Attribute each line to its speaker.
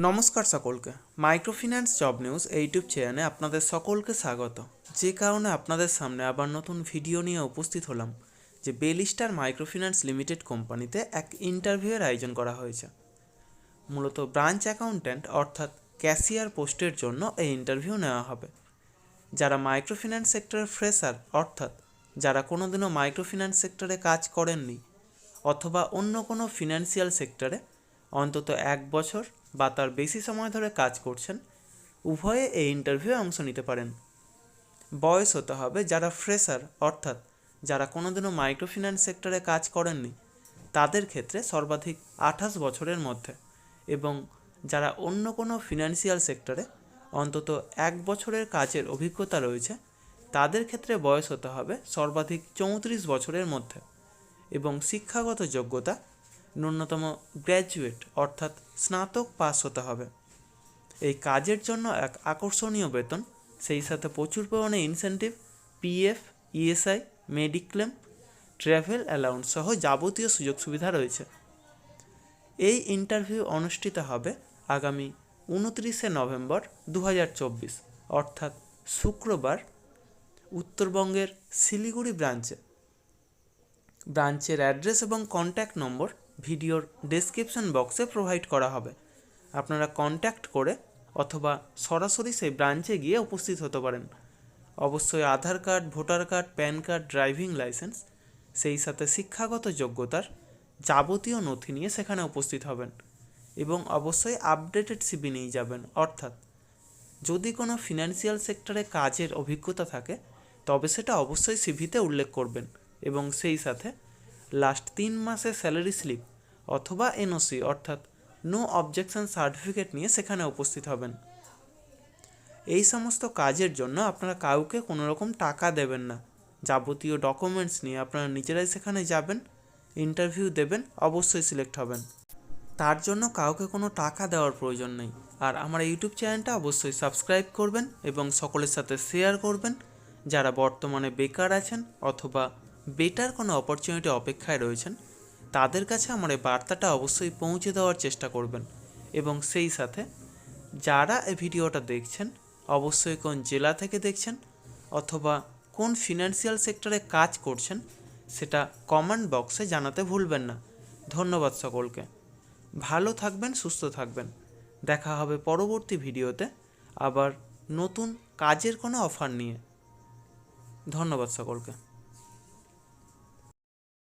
Speaker 1: নমস্কার সকলকে। Microfinance job news YouTube চ্যানেলে আপনাদের সকলকে স্বাগত। যে কারণে আপনাদের সামনে আবার নতুন ভিডিও নিয়ে উপস্থিত হলাম যে বেলিস্টার মাইক্রোফিন্যান্স লিমিটেড কোম্পানিতে এক ইন্টারভিউয়ের আয়োজন করা হয়েছে। মূলত ব্রাঞ্চ অ্যাকাউন্ট্যান্ট অর্থাৎ ক্যাশিয়ার পোস্টের জন্য এই ইন্টারভিউ নেওয়া হবে। যারা মাইক্রোফিন্যান্স সেক্টরের ফ্রেশার অর্থাৎ যারা কোনোদিনও মাইক্রোফিন্যান্স সেক্টরে কাজ করেননি অথবা অন্য কোনো ফিনান্সিয়াল সেক্টরে অন্তত 1 বছর বা তার বেশি সময় ধরে কাজ করছেন, উভয়ে এই ইন্টারভিউয়ে অংশ নিতে পারেন। বয়স হতে হবে যারা ফ্রেশার অর্থাৎ যারা কোনোদিনও মাইক্রোফিন্যান্স সেক্টরে কাজ করেননি তাদের ক্ষেত্রে সর্বাধিক 28 বছরের মধ্যে, এবং যারা অন্য কোনো ফিনান্সিয়াল সেক্টরে অন্তত 1 বছরের কাজের অভিজ্ঞতা রয়েছে তাদের ক্ষেত্রে বয়স হতে হবে সর্বাধিক 34 বছরের মধ্যে, এবং শিক্ষাগত যোগ্যতা ন্যূনতম গ্র্যাজুয়েট অর্থাৎ স্নাতক পাস হতে হবে। এই কাজের জন্য এক আকর্ষণীয় বেতন, সেই সাথে প্রচুর পরিমাণে incentive, PF, ESI, mediclaim, travel allowance সহ যাবতীয় সুযোগ সুবিধা রয়েছে। এই ইন্টারভিউ অনুষ্ঠিত হবে আগামী 29শে নভেম্বর 2024 অর্থাৎ শুক্রবার উত্তরবঙ্গের শিলিগুড়ি ব্রাঞ্চের অ্যাড্রেস এবং কন্ট্যাক্ট নম্বর ভিডিওর ডেসক্রিপশন বক্সে প্রোভাইড করা হবে। আপনারা কন্ট্যাক্ট করে অথবা সরাসরি সেই ব্রাঞ্চে গিয়ে উপস্থিত হতে পারেন। অবশ্যই Aadhaar card, voter card, PAN card, driving licence, সেই সাথে শিক্ষাগত যোগ্যতার যাবতীয় নথি নিয়ে সেখানে উপস্থিত হবেন, এবং অবশ্যই আপডেটেড সিভি নিয়ে যাবেন। অর্থাৎ যদি কোনো ফিনান্সিয়াল সেক্টরে কাজের অভিজ্ঞতা থাকে তবে সেটা অবশ্যই সিভিতে উল্লেখ করবেন, এবং সেই সাথে লাস্ট 3 মাসের স্যালারি স্লিপ অথবা এনওসি অর্থাৎ নো অবজেকশন সার্টিফিকেট নিয়ে সেখানে উপস্থিত হবেন। এই সমস্ত কাজের জন্য আপনারা কাউকে কোনো রকম টাকা দেবেন না। যাবতীয় ডকুমেন্টস নিয়ে আপনারা নিজেরাই সেখানে যাবেন, ইন্টারভিউ দেবেন, অবশ্যই সিলেক্ট হবেন। তার জন্য কাউকে কোনো টাকা দেওয়ার প্রয়োজন নেই। আর আমার ইউটিউব চ্যানেলটা অবশ্যই সাবস্ক্রাইব করবেন এবং সকলের সাথে শেয়ার করবেন। যারা বর্তমানে বেকার আছেন অথবা বেটার কোনো অপরচুনিটি অপেক্ষায় রয়েছেন তাদের কাছে আমার এই বার্তাটা অবশ্যই পৌঁছে দেওয়ার চেষ্টা করবেন। এবং সেই সাথে যারা এই ভিডিওটা দেখছেন অবশ্যই কোন জেলা থেকে দেখছেন অথবা কোন ফিনান্সিয়াল সেক্টরে কাজ করছেন সেটা কমেন্ট বক্সে জানাতে ভুলবেন না। ধন্যবাদ সকলকে। ভালো থাকবেন, সুস্থ থাকবেন। দেখা হবে পরবর্তী ভিডিওতে আবার নতুন কাজের কোনো অফার নিয়ে। ধন্যবাদ সকলকে।